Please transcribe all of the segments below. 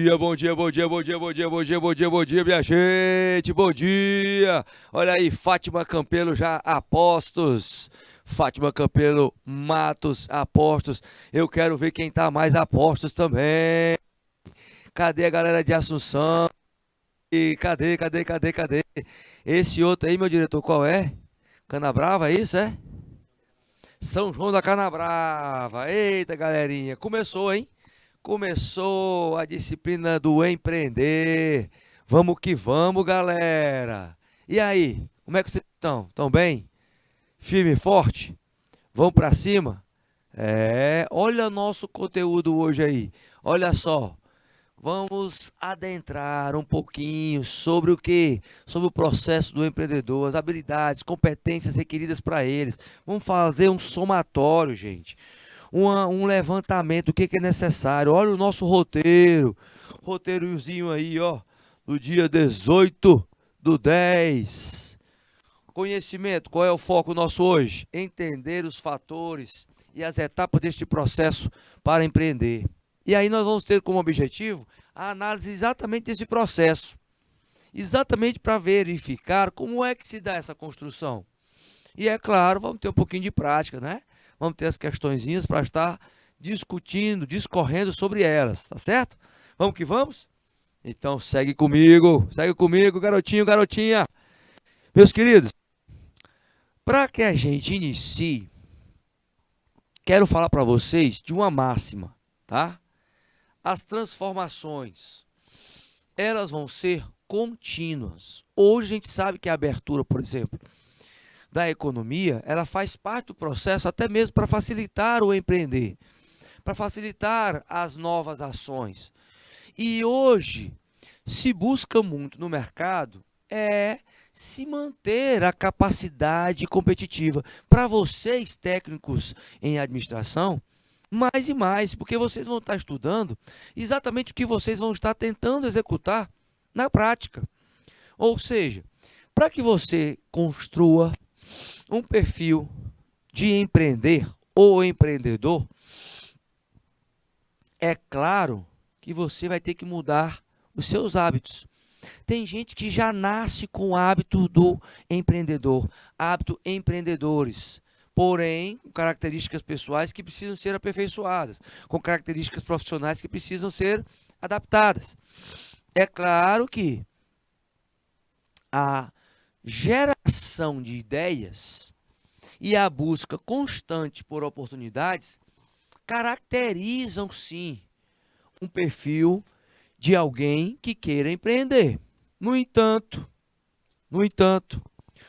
dia, bom dia, bom dia, bom dia, bom dia, bom dia, bom dia, bom dia, minha gente, bom dia. Olha aí, Fátima Campelo já apostos. Fátima Campelo Matos apostos. Eu quero ver quem tá mais apostos também. Cadê a galera de Assunção? E cadê? Esse outro aí, meu diretor, qual é? Canabrava, é isso, é? São João da Canabrava. Eita, galerinha, começou, hein? Começou a disciplina do empreender. Vamos que vamos, galera. E aí, como é que vocês estão? Estão bem? Firme e forte? Vamos pra cima? Olha nosso conteúdo hoje aí. Olha só. Vamos adentrar um pouquinho sobre o quê? Sobre o processo do empreendedor, as habilidades, competências requeridas para eles. Vamos fazer um somatório, gente. Um levantamento do que é necessário. Olha o nosso roteiro. Roteirozinho aí, ó. Do dia 18/10. Conhecimento, qual é o foco nosso hoje? Entender os fatores e as etapas deste processo para empreender. E aí nós vamos ter como objetivo a análise exatamente desse processo. Exatamente para verificar como é que se dá essa construção. E é claro, vamos ter um pouquinho de prática, né? Vamos ter as questõezinhas para estar discutindo, discorrendo sobre elas, tá certo? Vamos que vamos? Então segue comigo, garotinho, garotinha. Meus queridos, para que a gente inicie, quero falar para vocês de uma máxima, tá? As transformações, elas vão ser contínuas. Hoje a gente sabe que a abertura, por exemplo, da economia, ela faz parte do processo até mesmo para facilitar o empreender, para facilitar as novas ações. E hoje se busca muito no mercado se manter a capacidade competitiva. Para vocês técnicos em administração, mais e mais, porque vocês vão estar estudando exatamente o que vocês vão estar tentando executar na prática. Ou seja, para que você construa um perfil de empreender ou empreendedor, é claro que você vai ter que mudar os seus hábitos. Tem gente que já nasce com o hábito do empreendedor, hábito empreendedores, porém com características pessoais que precisam ser aperfeiçoadas, com características profissionais que precisam ser adaptadas. É claro que a geração de ideias e a busca constante por oportunidades caracterizam sim um perfil de alguém que queira empreender. No entanto,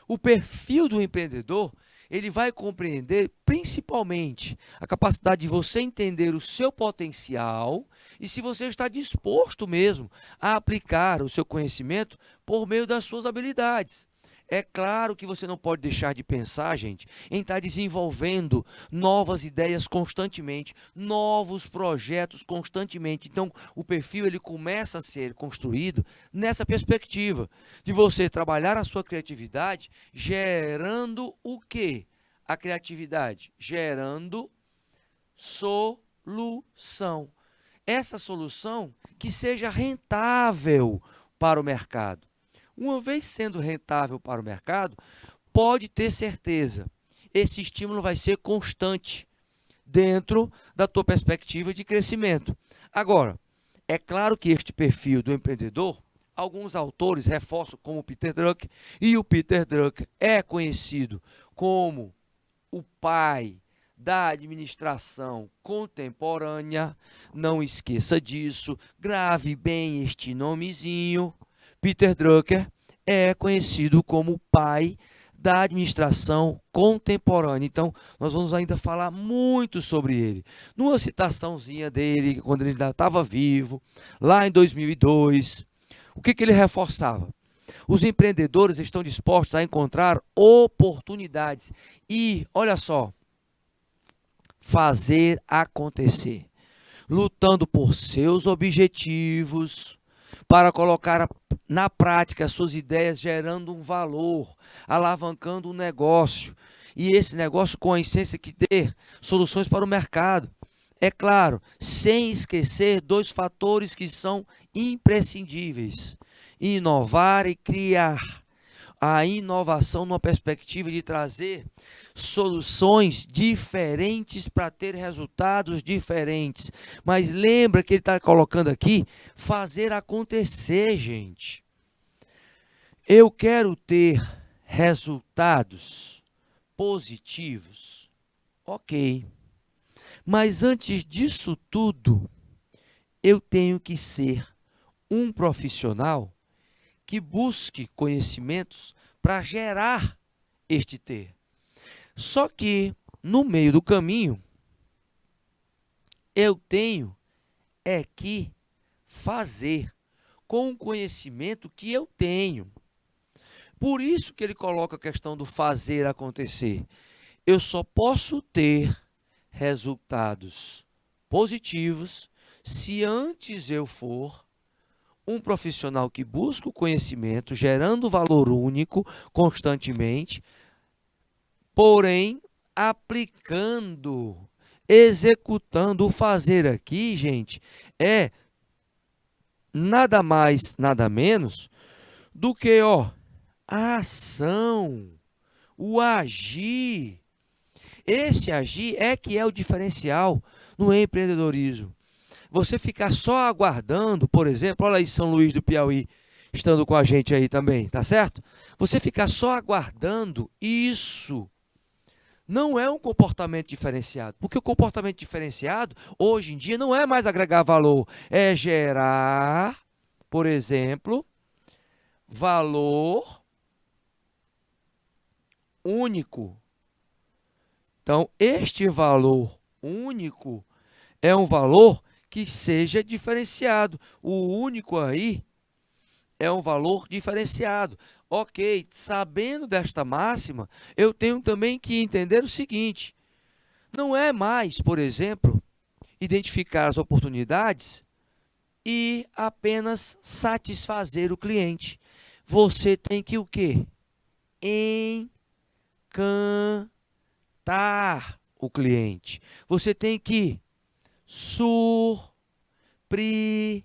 o perfil do empreendedor, ele vai compreender principalmente a capacidade de você entender o seu potencial e se você está disposto mesmo a aplicar o seu conhecimento por meio das suas habilidades. É claro que você não pode deixar de pensar, gente, em estar desenvolvendo novas ideias constantemente, novos projetos constantemente. Então, o perfil ele começa a ser construído nessa perspectiva de você trabalhar a sua criatividade, gerando o quê? A criatividade gerando solução. Essa solução que seja rentável para o mercado. Uma vez sendo rentável para o mercado, pode ter certeza, esse estímulo vai ser constante dentro da tua perspectiva de crescimento. Agora, é claro que este perfil do empreendedor, alguns autores reforçam como o Peter Drucker, e o Peter Drucker é conhecido como o pai da administração contemporânea. Não esqueça disso, grave bem este nomezinho. Peter Drucker é conhecido como o pai da administração contemporânea. Então, nós vamos ainda falar muito sobre ele. Numa citaçãozinha dele, quando ele ainda estava vivo, lá em 2002, o que ele reforçava? Os empreendedores estão dispostos a encontrar oportunidades e, olha só, fazer acontecer, lutando por seus objetivos, para colocar na prática as suas ideias, gerando um valor, alavancando um negócio. E esse negócio com a essência que ter soluções para o mercado. É claro, sem esquecer dois fatores que são imprescindíveis. Inovar e criar. A inovação numa perspectiva de trazer soluções diferentes para ter resultados diferentes. Mas lembra que ele está colocando aqui, fazer acontecer, gente. Eu quero ter resultados positivos. Ok. Mas antes disso tudo, eu tenho que ser um profissional que busque conhecimentos para gerar este ter. Só que, no meio do caminho, eu tenho que fazer com o conhecimento que eu tenho. Por isso que ele coloca a questão do fazer acontecer. Eu só posso ter resultados positivos se antes eu for um profissional que busca o conhecimento, gerando valor único constantemente, porém aplicando, executando. O fazer aqui, gente, é nada mais, nada menos do que a ação, o agir. Esse agir é que é o diferencial no empreendedorismo. Você ficar só aguardando, por exemplo, olha aí São Luís do Piauí, estando com a gente aí também, tá certo? Você ficar só aguardando, isso não é um comportamento diferenciado. Porque o comportamento diferenciado, hoje em dia, não é mais agregar valor, é gerar, por exemplo, valor único. Então, este valor único é um valor que seja diferenciado. O único aí é um valor diferenciado. Ok, sabendo desta máxima, eu tenho também que entender o seguinte: não é mais, por exemplo, identificar as oportunidades e apenas satisfazer o cliente. Você tem que o quê? Encantar o cliente. Você tem que surpreender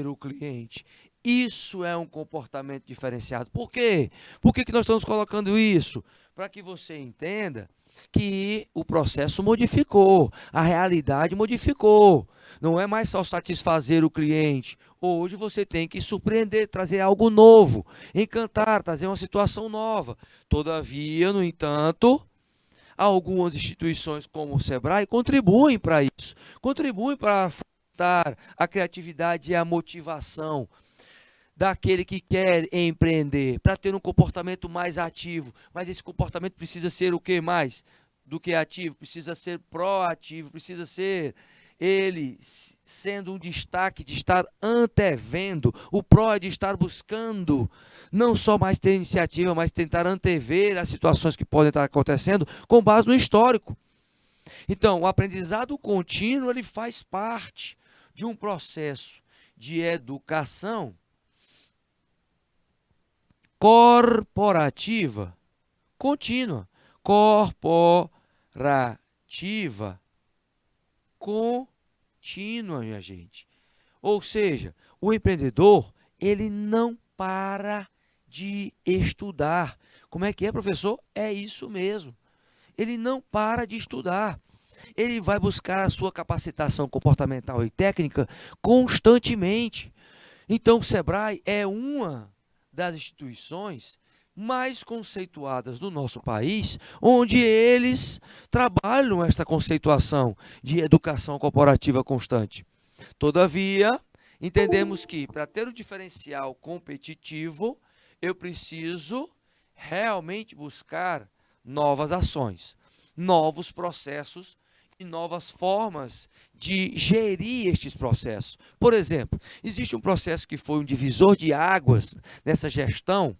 o cliente. Isso é um comportamento diferenciado. Por quê? Por que nós estamos colocando isso? Para que você entenda que o processo modificou, a realidade modificou. Não é mais só satisfazer o cliente. Hoje você tem que surpreender, trazer algo novo, encantar, trazer uma situação nova. Todavia, no entanto, algumas instituições como o Sebrae contribuem para isso, contribuem para fomentar a criatividade e a motivação daquele que quer empreender, para ter um comportamento mais ativo. Mas esse comportamento precisa ser o que mais do que ativo? Precisa ser proativo, precisa ser ele sendo um destaque de estar antevendo. O pró é de estar buscando não só mais ter iniciativa, mas tentar antever as situações que podem estar acontecendo com base no histórico. Então, o aprendizado contínuo, ele faz parte de um processo de educação corporativa contínua. Corporativa contínua, minha gente. Ou seja, o empreendedor, ele não para de estudar. Como é que é, professor? É isso mesmo. Ele não para de estudar. Ele vai buscar a sua capacitação comportamental e técnica constantemente. Então, o Sebrae é uma das instituições mais conceituadas do nosso país, onde eles trabalham esta conceituação de educação corporativa constante. Todavia, entendemos que para ter um diferencial competitivo, eu preciso realmente buscar novas ações, novos processos e novas formas de gerir estes processos. Por exemplo, existe um processo que foi um divisor de águas nessa gestão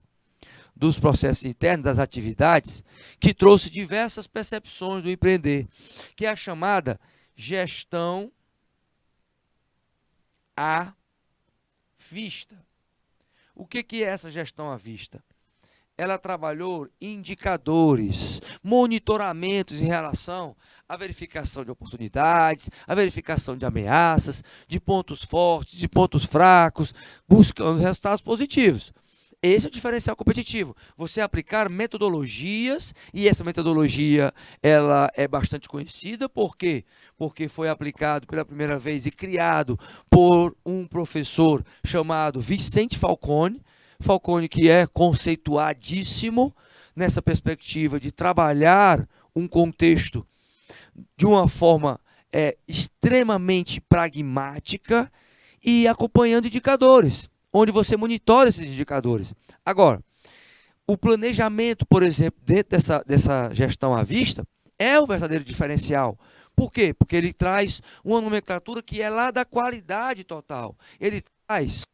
dos processos internos, das atividades, que trouxe diversas percepções do empreender, que é a chamada gestão à vista. O que é essa gestão à vista? ela trabalhou indicadores, monitoramentos em relação à verificação de oportunidades, à verificação de ameaças, de pontos fortes, de pontos fracos, buscando resultados positivos. Esse é o diferencial competitivo. Você aplicar metodologias, e essa metodologia ela é bastante conhecida, por quê? Porque foi aplicado pela primeira vez e criado por um professor chamado Vicente Falcone. Falcone, que é conceituadíssimo nessa perspectiva de trabalhar um contexto de uma forma extremamente pragmática e acompanhando indicadores, onde você monitora esses indicadores. Agora, o planejamento, por exemplo, dentro dessa gestão à vista, é o verdadeiro diferencial. Por quê? Porque ele traz uma nomenclatura que é lá da qualidade total. Ele traz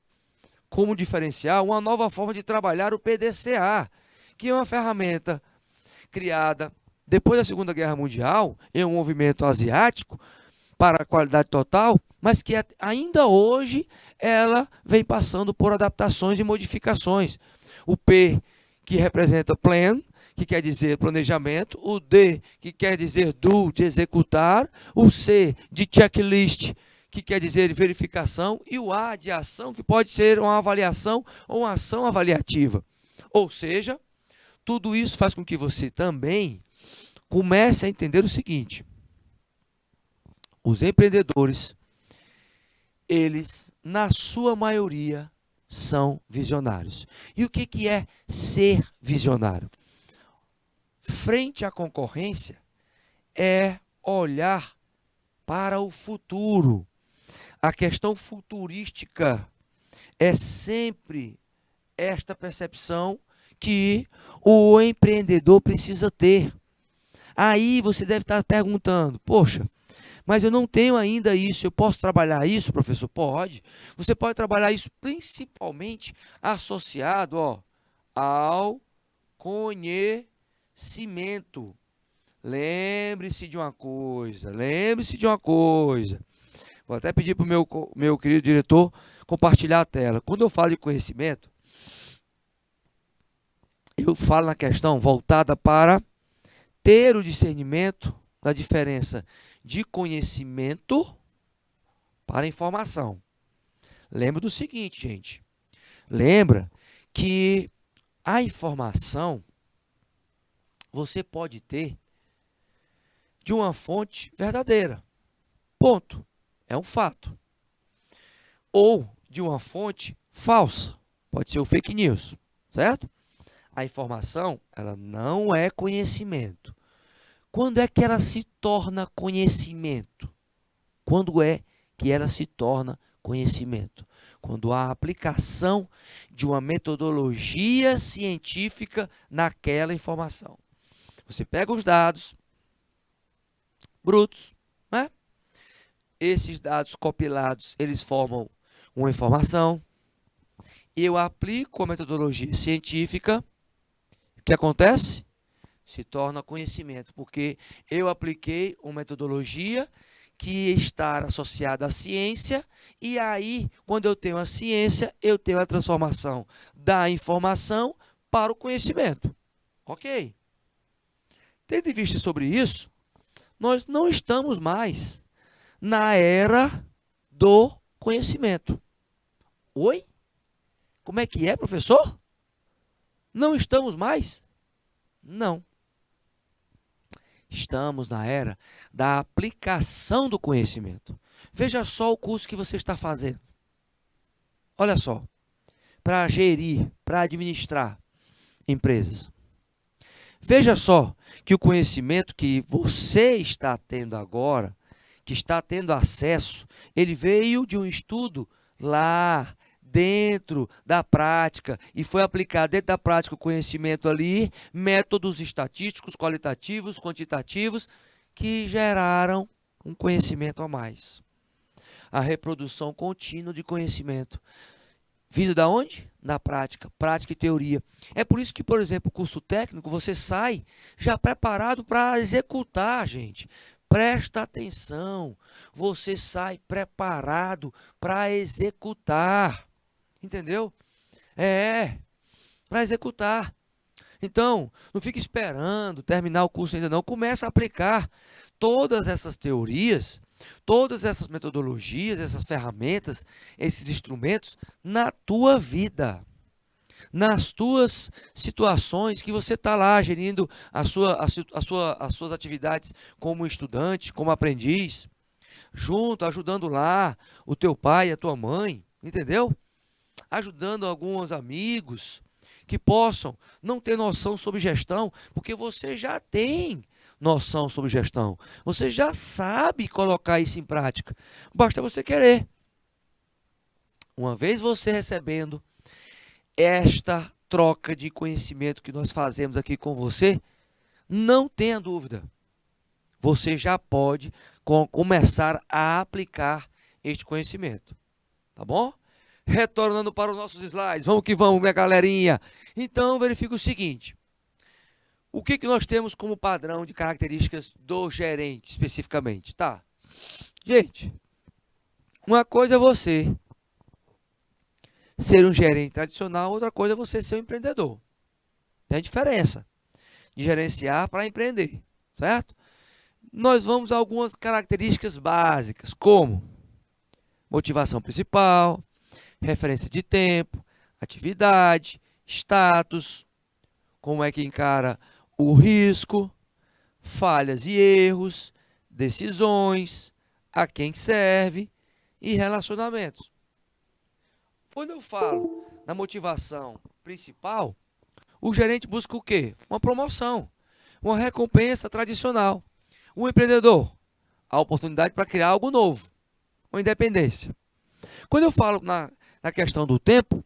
como diferencial uma nova forma de trabalhar o PDCA, que é uma ferramenta criada depois da Segunda Guerra Mundial, em um movimento asiático, para a qualidade total, mas que ainda hoje ela vem passando por adaptações e modificações. O P, que representa plan, que quer dizer planejamento, o D, que quer dizer do, de executar, o C, de checklist, que quer dizer verificação, e o A, de ação, que pode ser uma avaliação ou uma ação avaliativa. Ou seja, tudo isso faz com que você também comece a entender o seguinte: os empreendedores, eles, na sua maioria, são visionários. E o que é ser visionário? Frente à concorrência, é olhar para o futuro. A questão futurística é sempre esta percepção que o empreendedor precisa ter. Aí você deve estar perguntando, poxa, mas eu não tenho ainda isso, eu posso trabalhar isso, professor? Pode. Você pode trabalhar isso principalmente associado ao conhecimento. Lembre-se de uma coisa, Vou até pedir para o meu querido diretor compartilhar a tela. Quando eu falo de conhecimento, eu falo na questão voltada para ter o discernimento da diferença de conhecimento para informação. Lembra do seguinte, gente. Lembra que a informação você pode ter de uma fonte verdadeira. Ponto. É um fato. Ou de uma fonte falsa. Pode ser o fake news, certo? A informação, ela não é conhecimento. Quando é que ela se torna conhecimento? Quando é que ela se torna conhecimento? Quando há a aplicação de uma metodologia científica naquela informação. Você pega os dados brutos, né? Esses dados compilados, eles formam uma informação. Eu aplico a metodologia científica. O que acontece? Se torna conhecimento, porque eu apliquei uma metodologia que está associada à ciência, e aí, quando eu tenho a ciência, eu tenho a transformação da informação para o conhecimento. Ok? Tendo em vista sobre isso, nós não estamos mais na era do conhecimento. Oi? Como é que é, professor? Não estamos mais? Não. Estamos na era da aplicação do conhecimento. Veja só o curso que você está fazendo. Olha só. Para gerir, para administrar empresas. Veja só que o conhecimento que você está tendo agora, que está tendo acesso, ele veio de um estudo lá dentro da prática e foi aplicado dentro da prática o conhecimento ali, métodos estatísticos, qualitativos, quantitativos, que geraram um conhecimento a mais. A reprodução contínua de conhecimento. Vindo da onde? Da prática, prática e teoria. É por isso que, por exemplo, o curso técnico, você sai já preparado para executar, gente. Presta atenção, você sai preparado para executar. Entendeu? Para executar. Então, não fique esperando terminar o curso ainda não. Começa a aplicar todas essas teorias, todas essas metodologias, essas ferramentas, esses instrumentos na tua vida, nas tuas situações que você está lá gerindo as suas atividades como estudante, como aprendiz, junto, ajudando lá o teu pai e a tua mãe, entendeu? Ajudando alguns amigos que possam não ter noção sobre gestão, porque você já tem noção sobre gestão. Você já sabe colocar isso em prática. Basta você querer. Uma vez você recebendo esta troca de conhecimento que nós fazemos aqui com você, não tenha dúvida. Você já pode começar a aplicar este conhecimento. Tá bom? Retornando para os nossos slides. Vamos que vamos, minha galerinha. Então, verifica o seguinte. O que nós temos como padrão de características do gerente, especificamente? Tá. Gente, uma coisa é você ser um gerente tradicional, outra coisa é você ser um empreendedor. Tem a diferença de gerenciar para empreender, certo? Nós vamos a algumas características básicas, como motivação principal, referência de tempo, atividade, status, como é que encara o risco, falhas e erros, decisões, a quem serve e relacionamentos. Quando eu falo na motivação principal, o gerente busca o quê? Uma promoção, uma recompensa tradicional. O empreendedor, a oportunidade para criar algo novo, uma independência. Quando eu falo na questão do tempo,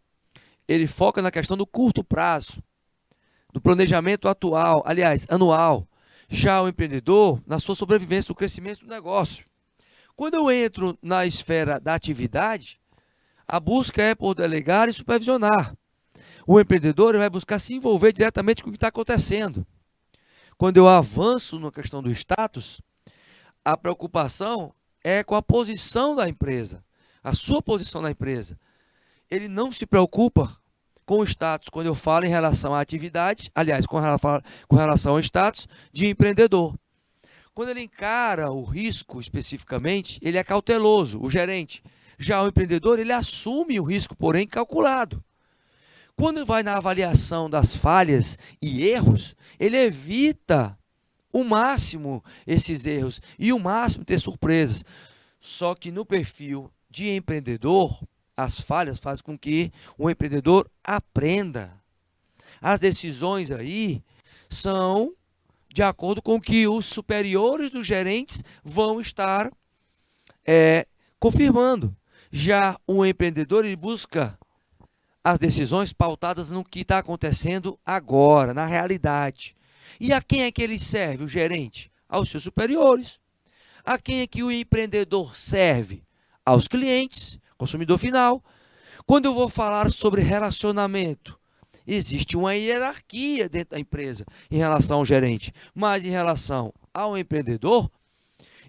ele foca na questão do curto prazo, do planejamento atual, aliás, anual. Já o empreendedor, na sua sobrevivência, do crescimento do negócio. Quando eu entro na esfera da atividade, a busca é por delegar e supervisionar. O empreendedor vai buscar se envolver diretamente com o que está acontecendo. Quando eu avanço na questão do status, a preocupação é com a posição da empresa, a sua posição na empresa. Ele não se preocupa com o status quando eu falo em relação à atividade, aliás, com relação ao status de empreendedor. Quando ele encara o risco especificamente, ele é cauteloso, o gerente. Já o empreendedor, ele assume o risco, porém calculado. Quando vai na avaliação das falhas e erros, ele evita o máximo esses erros e o máximo ter surpresas. Só que no perfil de empreendedor, as falhas fazem com que o empreendedor aprenda. As decisões aí são de acordo com o que os superiores dos gerentes vão estar confirmando. Já o empreendedor, ele busca as decisões pautadas no que está acontecendo agora, na realidade. E a quem é que ele serve, o gerente? Aos seus superiores. A quem é que o empreendedor serve? Aos clientes, consumidor final. Quando eu vou falar sobre relacionamento, existe uma hierarquia dentro da empresa em relação ao gerente, mas em relação ao empreendedor,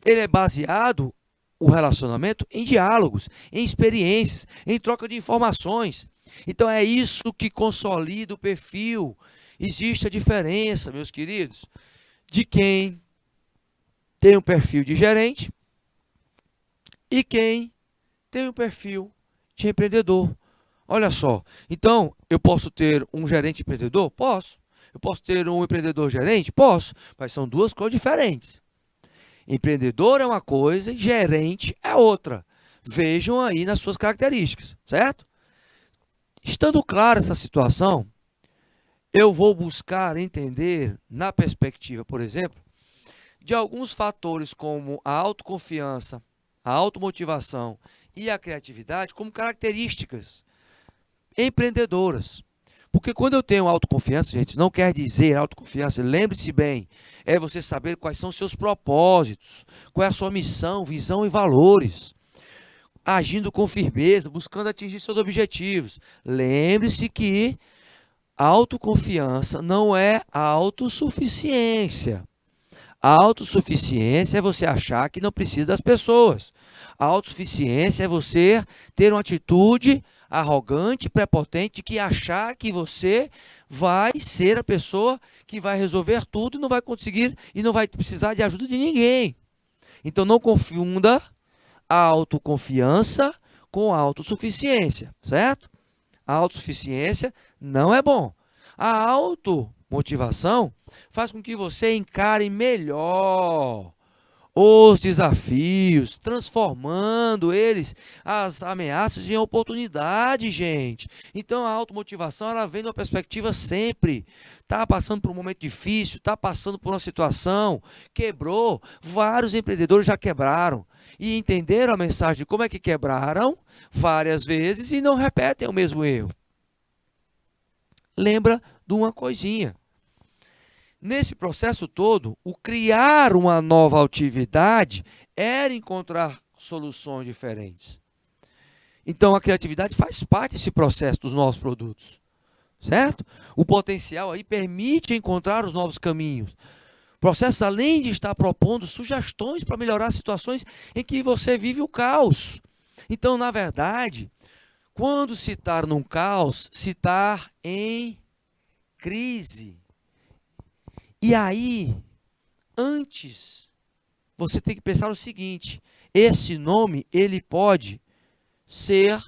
ele é baseado, o relacionamento, em diálogos, em experiências, em troca de informações. Então é isso que consolida o perfil. Existe a diferença, meus queridos, de quem tem um perfil de gerente e quem tem um perfil de empreendedor. Olha só, então eu posso ter um gerente empreendedor? Posso. Eu posso ter um empreendedor gerente? Posso. Mas são duas coisas diferentes. Empreendedor é uma coisa e gerente é outra. Vejam aí nas suas características, certo? Estando clara essa situação, eu vou buscar entender, na perspectiva, por exemplo, de alguns fatores como a autoconfiança, a automotivação e a criatividade como características empreendedoras. Porque quando eu tenho autoconfiança, gente, não quer dizer autoconfiança, lembre-se bem, é você saber quais são os seus propósitos, qual é a sua missão, visão e valores. Agindo com firmeza, buscando atingir seus objetivos. Lembre-se que autoconfiança não é autossuficiência. A autossuficiência é você achar que não precisa das pessoas. A autossuficiência é você ter uma atitude arrogante, prepotente, que achar que você vai ser a pessoa que vai resolver tudo e não vai conseguir e não vai precisar de ajuda de ninguém. Então não confunda a autoconfiança com a autossuficiência, certo? A autossuficiência não é bom. A automotivação faz com que você encare melhor os desafios, transformando eles, as ameaças em oportunidade, gente. Então a automotivação, ela vem de uma perspectiva sempre. Está passando por um momento difícil, está passando por uma situação, quebrou, vários empreendedores já quebraram. E entenderam a mensagem de como é que quebraram várias vezes e não repetem o mesmo erro. Lembra de uma coisinha. Nesse processo todo, o criar uma nova atividade era encontrar soluções diferentes. Então, a criatividade faz parte desse processo dos novos produtos, certo? O potencial aí permite encontrar os novos caminhos. O processo, além de estar propondo sugestões para melhorar situações em que você vive o caos. Então, na verdade, quando se está num caos, se está em crise. E aí, antes, você tem que pensar o seguinte: esse nome, ele pode ser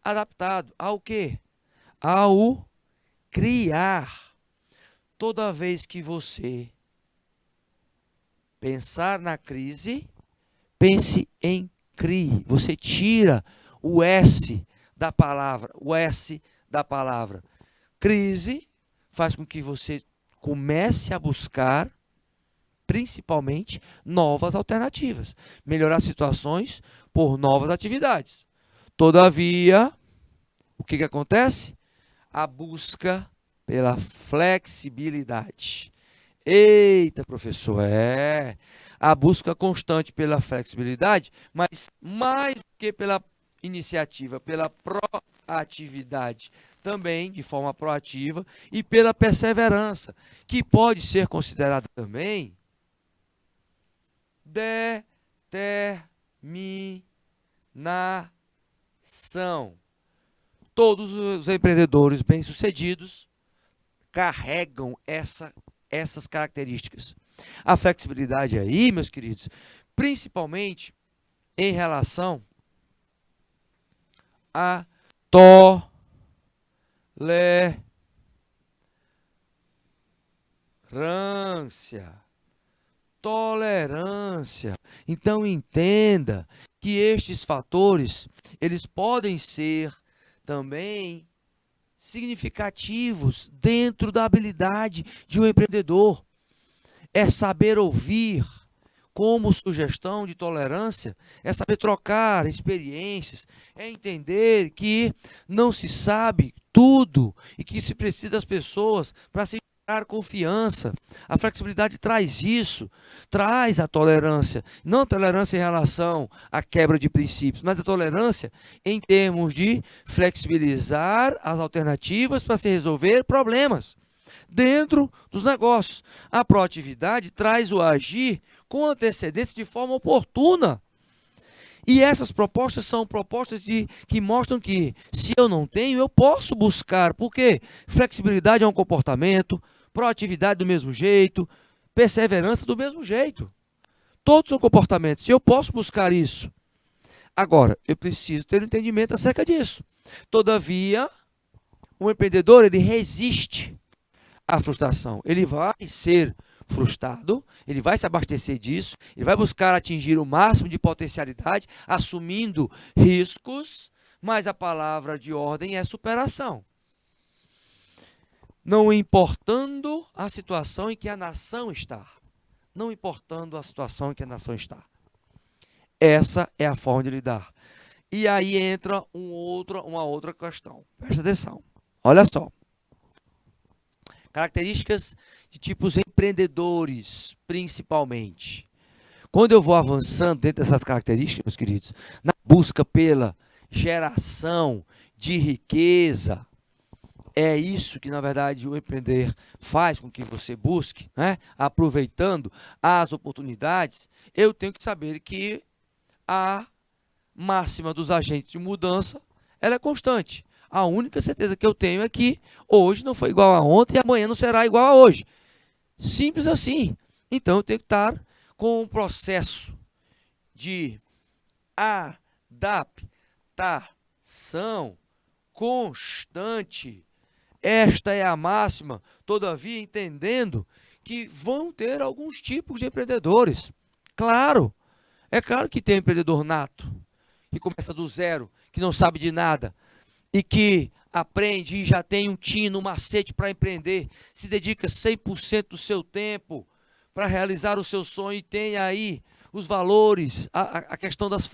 adaptado ao quê? Ao criar. Toda vez que você pensar na crise, pense em crie. Você tira o S da palavra. O S da palavra crise faz com que você comece a buscar, principalmente, novas alternativas. Melhorar situações por novas atividades. Todavia, o que acontece? A busca pela flexibilidade. Eita, professor, a busca constante pela flexibilidade, mas mais do que pela iniciativa, pela proatividade, também de forma proativa, e pela perseverança, que pode ser considerada também determinação. Todos os empreendedores bem-sucedidos carregam essas características. A flexibilidade aí, meus queridos, principalmente em relação a tolerância. Então entenda que estes fatores, eles podem ser também significativos dentro da habilidade de um empreendedor. É saber ouvir, como sugestão de tolerância, é saber trocar experiências, é entender que não se sabe tudo e que se precisa das pessoas para se gerar confiança. A flexibilidade traz isso, traz a tolerância, não a tolerância em relação à quebra de princípios, mas a tolerância em termos de flexibilizar as alternativas para se resolver problemas dentro dos negócios. A proatividade traz o agir com antecedência de forma oportuna. E essas propostas são propostas que mostram que, se eu não tenho, eu posso buscar. Por quê? Flexibilidade é um comportamento, proatividade do mesmo jeito, perseverança do mesmo jeito. Todos são comportamentos, e eu posso buscar isso. Agora, eu preciso ter um entendimento acerca disso. Todavia, o empreendedor, ele resiste à frustração. Ele vai ser frustrado, ele vai se abastecer disso, ele vai buscar atingir o máximo de potencialidade, assumindo riscos, mas a palavra de ordem é superação. Não importando a situação em que a nação está. Não importando a situação em que a nação está. Essa é a forma de lidar. E aí entra uma outra questão. Presta atenção. Olha só. Características de tipos empreendedores, principalmente. Quando eu vou avançando dentro dessas características, meus queridos, na busca pela geração de riqueza, é isso que, na verdade, o empreender faz com que você busque, né? Aproveitando as oportunidades, eu tenho que saber que a máxima dos agentes de mudança, ela é constante. A única certeza que eu tenho é que hoje não foi igual a ontem e amanhã não será igual a hoje. Simples assim. Então eu tenho que estar com um processo de adaptação constante. Esta é a máxima, todavia entendendo que vão ter alguns tipos de empreendedores. Claro, é claro que tem empreendedor nato, que começa do zero, que não sabe de nada e que aprende e já tem um tino, um macete para empreender, se dedica 100% do seu tempo para realizar o seu sonho e tem aí os valores, a questão dos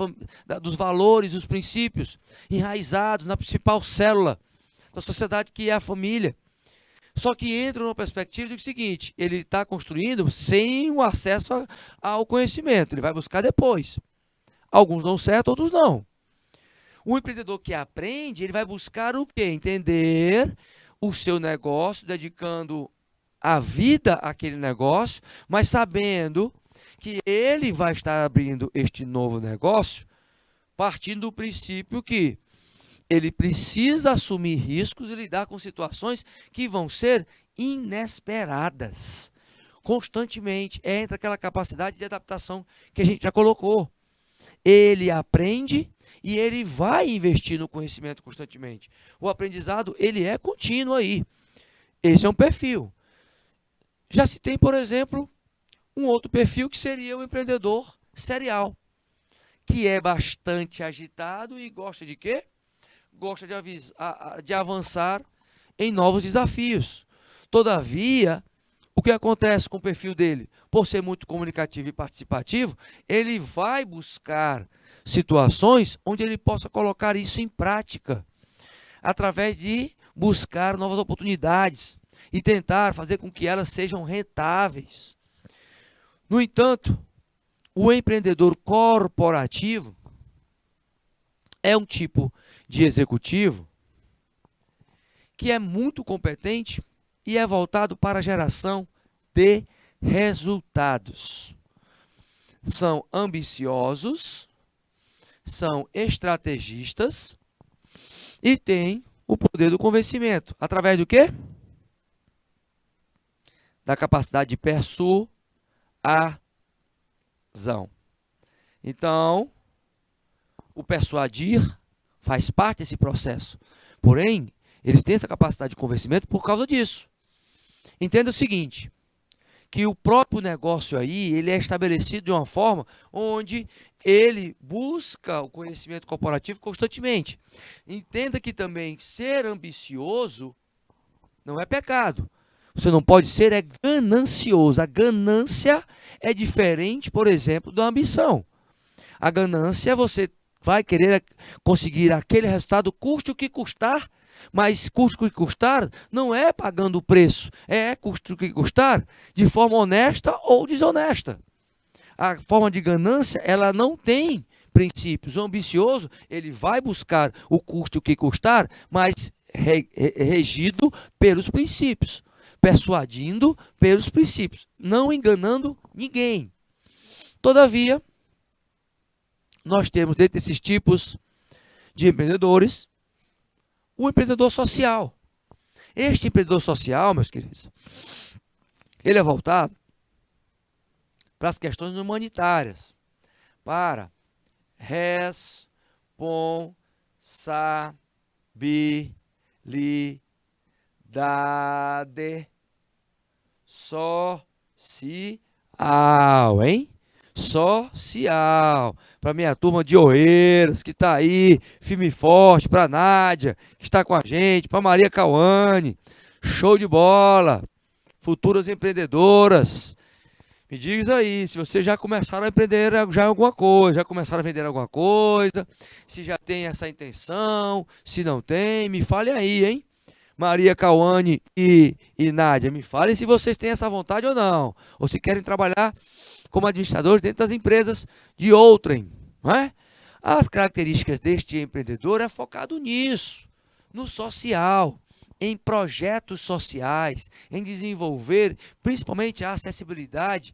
valores, os princípios enraizados na principal célula da sociedade, que é a família. Só que entra numa perspectiva do seguinte: ele está construindo sem o acesso ao conhecimento, ele vai buscar depois. Alguns dão certo, outros não. O empreendedor que aprende, ele vai buscar o quê? Entender o seu negócio, dedicando a vida àquele negócio, mas sabendo que ele vai estar abrindo este novo negócio partindo do princípio que ele precisa assumir riscos e lidar com situações que vão ser inesperadas. Constantemente entra aquela capacidade de adaptação que a gente já colocou. Ele aprende e ele vai investir no conhecimento constantemente. O aprendizado, ele é contínuo aí. Esse é um perfil. Já se tem, por exemplo, um outro perfil que seria o empreendedor serial, que é bastante agitado e gosta de quê? Gosta de avançar em novos desafios. Todavia, o que acontece com o perfil dele? Por ser muito comunicativo e participativo, ele vai buscar situações onde ele possa colocar isso em prática, através de buscar novas oportunidades e tentar fazer com que elas sejam rentáveis. No entanto, o empreendedor corporativo é um tipo de executivo que é muito competente e é voltado para a geração de resultados. São ambiciosos, são estrategistas e têm o poder do convencimento. Através do quê? Da capacidade de persuasão. Então, o persuadir faz parte desse processo. Porém, eles têm essa capacidade de convencimento por causa disso. Entenda o seguinte, que o próprio negócio aí, ele é estabelecido de uma forma onde ele busca o conhecimento corporativo constantemente. Entenda que também ser ambicioso não é pecado. Você não pode ser ganancioso. A ganância é diferente, por exemplo, da ambição. A ganância, você vai querer conseguir aquele resultado, custe o que custar, mas custe o que custar não é pagando o preço, é custe o que custar de forma honesta ou desonesta. A forma de ganância, ela não tem princípios. O ambicioso, ele vai buscar o custe o que custar, mas regido pelos princípios, persuadindo pelos princípios, não enganando ninguém. Todavia, nós temos dentro desses tipos de empreendedores, o empreendedor social. Este empreendedor social, meus queridos, ele é voltado para as questões humanitárias, para responsabilidade social, hein? Social, para minha turma de Oeiras, que está aí, firme e forte, para a Nádia, que está com a gente, para Maria Cauane, show de bola, futuras empreendedoras. Me diz aí, se vocês já começaram a empreender já alguma coisa, já começaram a vender alguma coisa, se já tem essa intenção, se não tem, me fale aí, hein? Maria Cauane e Nádia, me falem se vocês têm essa vontade ou não, ou se querem trabalhar como administradores dentro das empresas de outrem, não é? As características deste empreendedor é focado nisso, no social, em projetos sociais, em desenvolver principalmente a acessibilidade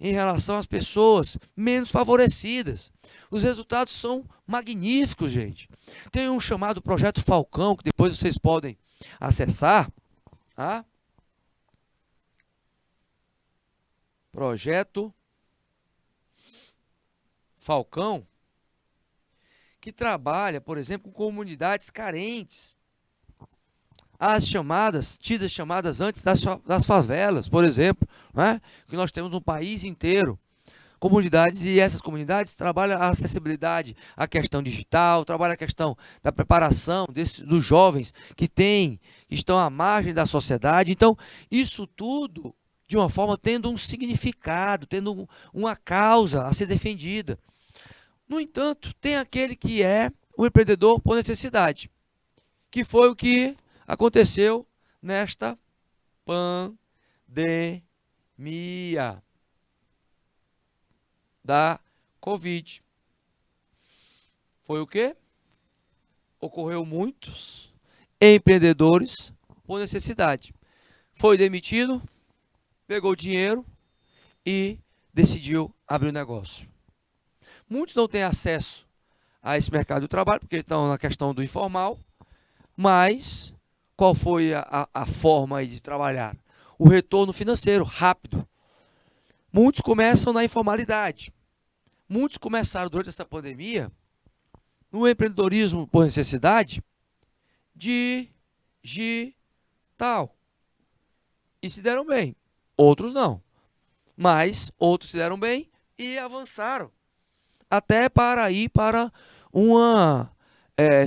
em relação às pessoas menos favorecidas. Os resultados são magníficos, gente. Tem um chamado Projeto Falcão, que depois vocês podem acessar. Tá? Projeto Falcão, que trabalha, por exemplo, com comunidades carentes. As chamadas, tidas chamadas antes das favelas, por exemplo, né? Que nós temos no país inteiro. Comunidades, e essas comunidades trabalham a acessibilidade, a questão digital, trabalham a questão da preparação dos jovens que estão à margem da sociedade. Então, isso tudo, de uma forma, tendo um significado, tendo uma causa a ser defendida. No entanto, tem aquele que é o empreendedor por necessidade, que foi o que aconteceu nesta pandemia da Covid. Foi o quê? Ocorreu muitos empreendedores por necessidade. Foi demitido, pegou dinheiro e decidiu abrir um negócio. Muitos não têm acesso a esse mercado do trabalho, porque estão na questão do informal, mas qual foi a forma aí de trabalhar? O retorno financeiro, rápido. Muitos começam na informalidade. Muitos começaram durante essa pandemia no empreendedorismo por necessidade digital. E se deram bem. Outros não. Mas outros se deram bem e avançaram. Até para ir para uma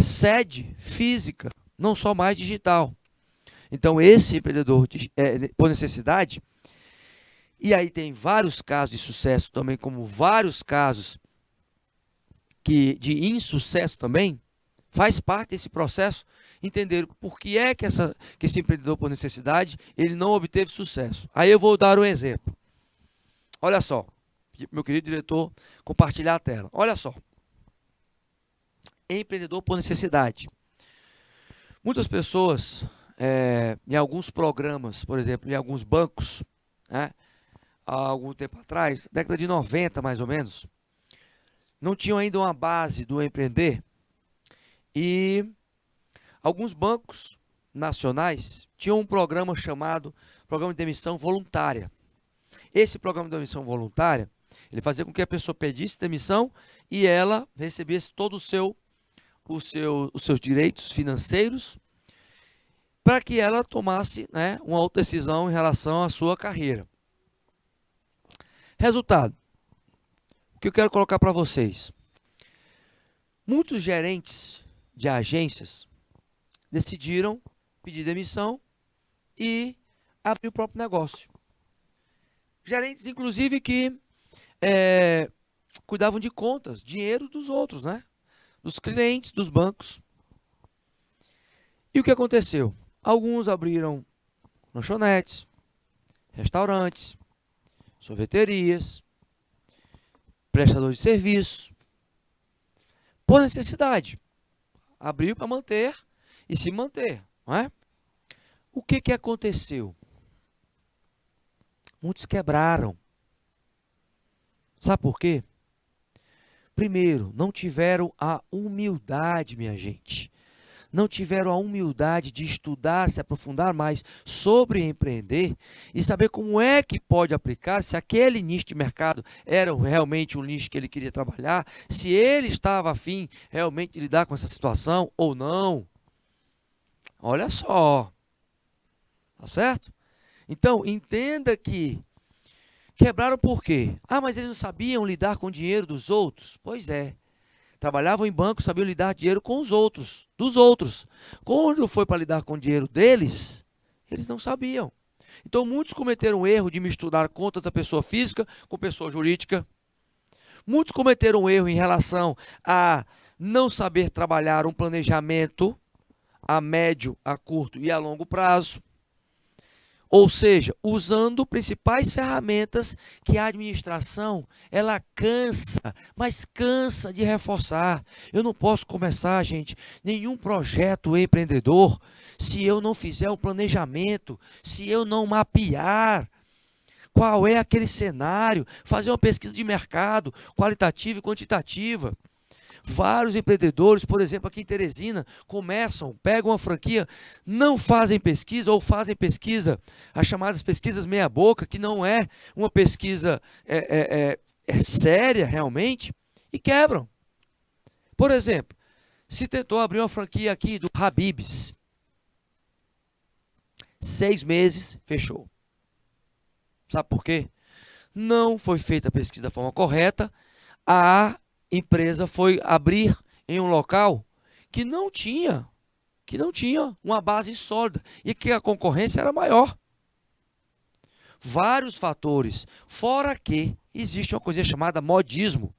sede física, não só mais digital. Então, esse empreendedor por necessidade, e aí tem vários casos de sucesso também, como vários casos de insucesso também, faz parte desse processo, entender por que é que esse empreendedor por necessidade, ele não obteve sucesso. Aí eu vou dar um exemplo. Olha só, meu querido diretor, compartilhar a tela. Olha só. Empreendedor por necessidade. Muitas pessoas, em alguns programas, por exemplo, em alguns bancos, né, há algum tempo atrás, década de 90 mais ou menos, não tinham ainda uma base do empreender, e alguns bancos nacionais tinham um programa chamado Programa de Demissão Voluntária. Esse programa de demissão voluntária, ele fazia com que a pessoa pedisse demissão e ela recebesse todo os seus direitos financeiros para que ela tomasse, né, uma outra decisão em relação à sua carreira. Resultado, o que eu quero colocar para vocês. Muitos gerentes de agências decidiram pedir demissão e abrir o próprio negócio. Gerentes, inclusive, que cuidavam de contas, dinheiro dos outros, né? Dos clientes, dos bancos. E o que aconteceu? Alguns abriram lanchonetes, restaurantes, sorveterias, prestadores de serviço, por necessidade. Abriu para manter e se manter, não é? O que aconteceu? Muitos quebraram. Sabe por quê? Primeiro, não tiveram a humildade, minha gente. Não tiveram a humildade de estudar, se aprofundar mais sobre empreender e saber como é que pode aplicar, se aquele nicho de mercado era realmente um nicho que ele queria trabalhar, se ele estava afim realmente de lidar com essa situação ou não. Olha só. Tá certo? Então, entenda que quebraram por quê? Ah, mas eles não sabiam lidar com o dinheiro dos outros? Pois é. Trabalhavam em banco, sabiam lidar dinheiro com os outros, dos outros. Quando foi para lidar com o dinheiro deles, eles não sabiam. Então, muitos cometeram o erro de misturar contas da pessoa física com pessoa jurídica. Muitos cometeram o erro em relação a não saber trabalhar um planejamento a médio, a curto e a longo prazo. Ou seja, usando principais ferramentas que a administração, ela cansa, mas cansa de reforçar. Eu não posso começar, gente, nenhum projeto empreendedor se eu não fizer um planejamento, se eu não mapear qual é aquele cenário, fazer uma pesquisa de mercado, qualitativa e quantitativa. Vários empreendedores, por exemplo, aqui em Teresina, pegam uma franquia, não fazem pesquisa ou fazem pesquisa, as chamadas pesquisas meia-boca, que não é uma pesquisa séria realmente, e quebram. Por exemplo, se tentou abrir uma franquia aqui do Habib's, 6 meses, fechou. Sabe por quê? Não foi feita a pesquisa da forma correta, a empresa foi abrir em um local que não tinha uma base sólida e que a concorrência era maior. Vários fatores, fora que existe uma coisa chamada modismo.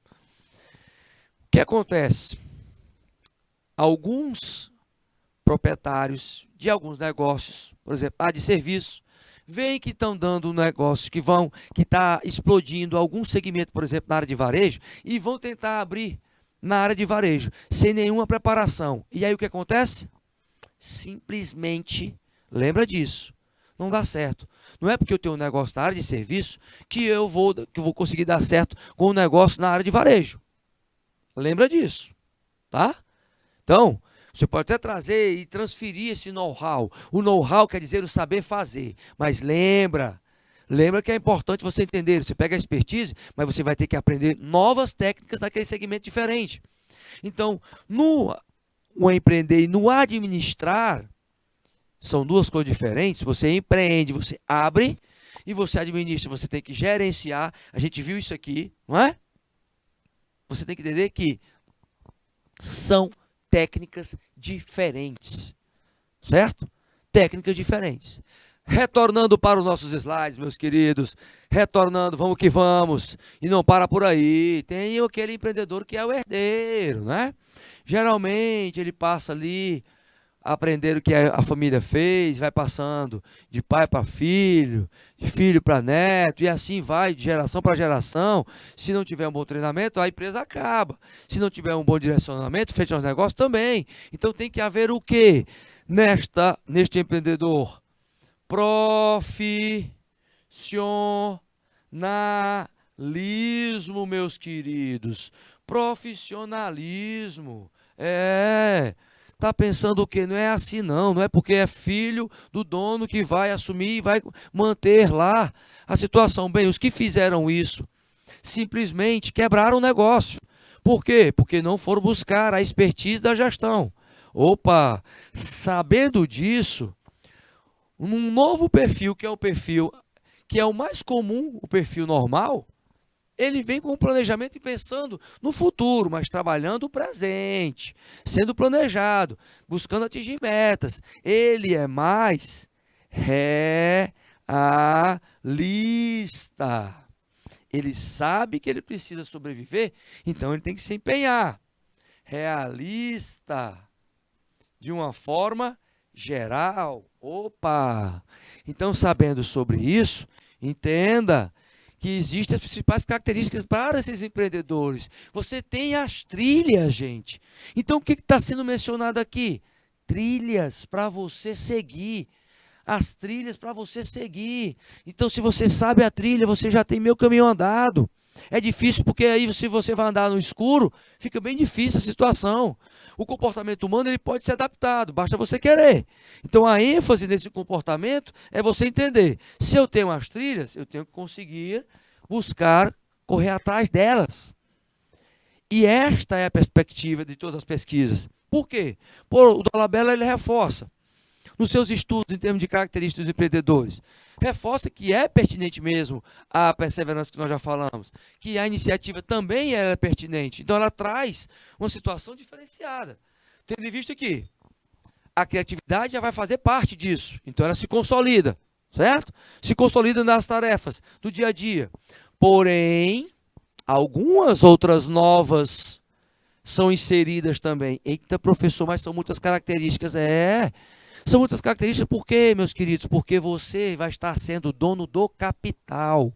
O que acontece? Alguns proprietários de alguns negócios, por exemplo, de serviço, veem que estão dando negócios que está explodindo algum segmento, por exemplo, na área de varejo, e vão tentar abrir na área de varejo, sem nenhuma preparação. E aí o que acontece? Simplesmente, lembra disso, não dá certo. Não é porque eu tenho um negócio na área de serviço que eu vou conseguir dar certo com um negócio na área de varejo. Lembra disso, tá? Então, você pode até trazer e transferir esse know-how. O know-how quer dizer o saber fazer. Mas lembra que é importante você entender. Você pega a expertise, mas você vai ter que aprender novas técnicas daquele segmento diferente. Então, no empreender e no administrar, são duas coisas diferentes. Você empreende, você abre, e você administra, você tem que gerenciar. A gente viu isso aqui, não é? Você tem que entender que são técnicas diferentes, certo? Técnicas diferentes. Retornando para os nossos slides, meus queridos, vamos que vamos, e não para por aí. Tem aquele empreendedor que é o herdeiro, né? Geralmente ele passa ali, aprender o que a família fez, vai passando de pai para filho, de filho para neto, e assim vai, de geração para geração. Se não tiver um bom treinamento, a empresa acaba. Se não tiver um bom direcionamento, fecha os negócios também. Então tem que haver o quê? Neste empreendedor? Profissionalismo, meus queridos. Profissionalismo. Tá pensando o quê? Não é assim não, não é porque é filho do dono que vai assumir e vai manter lá a situação. Bem, os que fizeram isso simplesmente quebraram o negócio. Por quê? Porque não foram buscar a expertise da gestão. Opa, sabendo disso, um novo perfil, que é o perfil que é o mais comum, o perfil normal, ele vem com um planejamento e pensando no futuro, mas trabalhando o presente, sendo planejado, buscando atingir metas. Ele é mais realista. Ele sabe que ele precisa sobreviver, então ele tem que se empenhar. Realista, de uma forma geral. Opa! Então, sabendo sobre isso, entenda que existem as principais características para esses empreendedores. Você tem as trilhas, gente. Então, o que está sendo mencionado aqui? Trilhas para você seguir. As trilhas para você seguir. Então, se você sabe a trilha, você já tem meio caminho andado. É difícil porque aí, se você vai andar no escuro, fica bem difícil a situação. O comportamento humano ele pode ser adaptado, basta você querer. Então, a ênfase nesse comportamento é você entender. Se eu tenho as trilhas, eu tenho que conseguir buscar, correr atrás delas. E esta é a perspectiva de todas as pesquisas. Por quê? O Dolabella ele reforça nos seus estudos em termos de características dos empreendedores. Reforça que é pertinente mesmo a perseverança que nós já falamos, que a iniciativa também é pertinente. Então, ela traz uma situação diferenciada. Tendo em vista que a criatividade já vai fazer parte disso. Então, ela se consolida, certo? Se consolida nas tarefas do dia a dia. Porém, algumas outras novas são inseridas também. Eita, professor, mas são muitas características. São muitas características, por quê, meus queridos? Porque você vai estar sendo dono do capital.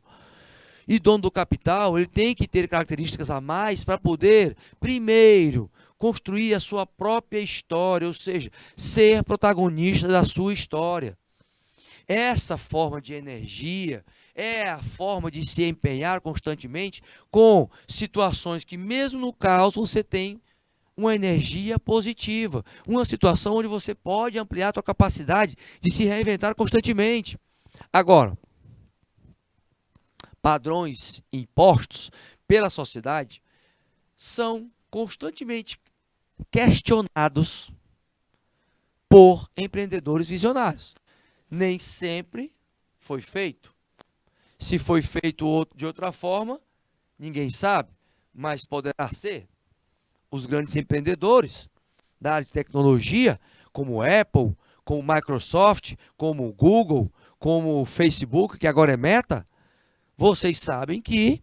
E dono do capital, ele tem que ter características a mais para poder, primeiro, construir a sua própria história, ou seja, ser protagonista da sua história. Essa forma de energia é a forma de se empenhar constantemente com situações que, mesmo no caos, você tem uma energia positiva, uma situação onde você pode ampliar a sua capacidade de se reinventar constantemente. Agora, padrões impostos pela sociedade são constantemente questionados por empreendedores visionários. Nem sempre foi feito. Se foi feito de outra forma, ninguém sabe, mas poderá ser. Os grandes empreendedores da área de tecnologia, como Apple, como Microsoft, como Google, como Facebook, que agora é Meta, vocês sabem que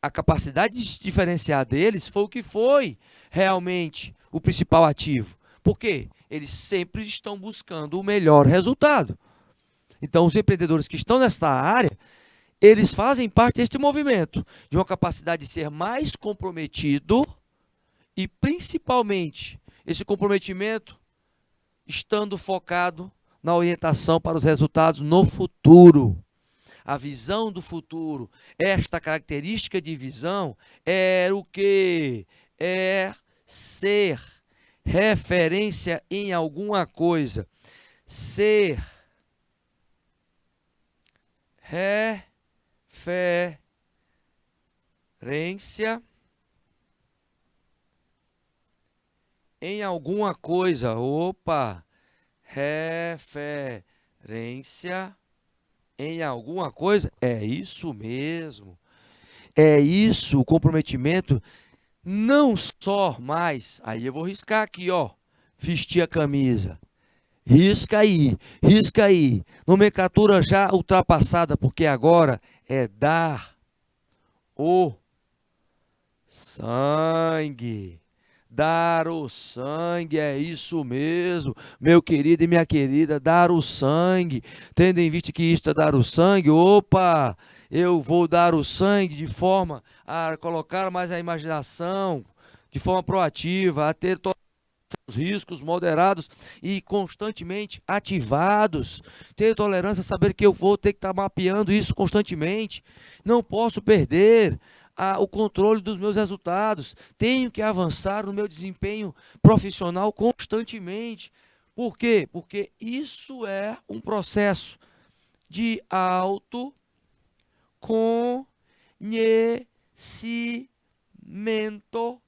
a capacidade de se diferenciar deles foi o que foi realmente o principal ativo. Por quê? Eles sempre estão buscando o melhor resultado. Então, os empreendedores que estão nesta área, eles fazem parte deste movimento, de uma capacidade de ser mais comprometido e, principalmente, esse comprometimento estando focado na orientação para os resultados no futuro. A visão do futuro, esta característica de visão é o que? É ser referência em alguma coisa. Ser referência em alguma coisa. Opa! Referência em alguma coisa? É isso mesmo. É isso, o comprometimento. Não só mais, aí eu vou riscar aqui, ó, vestir a camisa. Risca aí, risca aí. Nomenclatura já ultrapassada, porque agora é dar o sangue. Dar o sangue, é isso mesmo, meu querido e minha querida, dar o sangue. Tendo em vista que isto é dar o sangue, opa, eu vou dar o sangue de forma a colocar mais a imaginação, de forma proativa, a ter os riscos moderados e constantemente ativados. Ter tolerância, saber que eu vou ter que estar mapeando isso constantemente. Não posso perder o controle dos meus resultados. Tenho que avançar no meu desempenho profissional constantemente. Por quê? Porque isso é um processo de autoconhecimento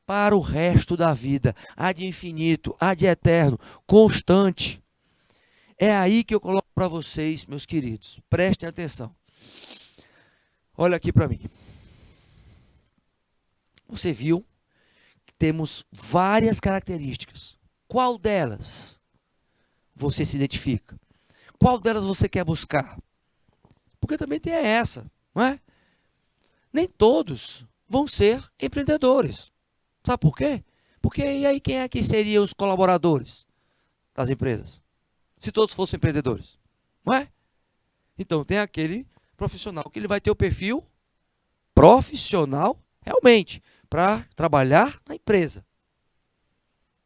para o resto da vida, ad infinito, ad eterno, constante. É aí que eu coloco para vocês, meus queridos, prestem atenção. Olha aqui para mim. Você viu que temos várias características. Qual delas você se identifica? Qual delas você quer buscar? Porque também tem essa, não é? Nem todos vão ser empreendedores. Sabe por quê? Porque e aí quem é que seriam os colaboradores das empresas? Se todos fossem empreendedores, não é? Então tem aquele profissional que ele vai ter o perfil profissional realmente para trabalhar na empresa.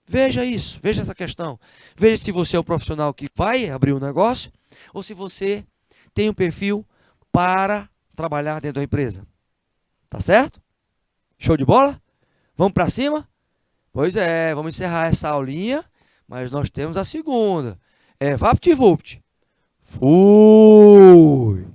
Veja isso, veja essa questão. Veja se você é um profissional que vai abrir um negócio ou se você tem um perfil para trabalhar dentro da empresa. Tá certo? Show de bola? Vamos para cima? Pois é, vamos encerrar essa aulinha, mas nós temos a segunda. É VaptVupt. Fui!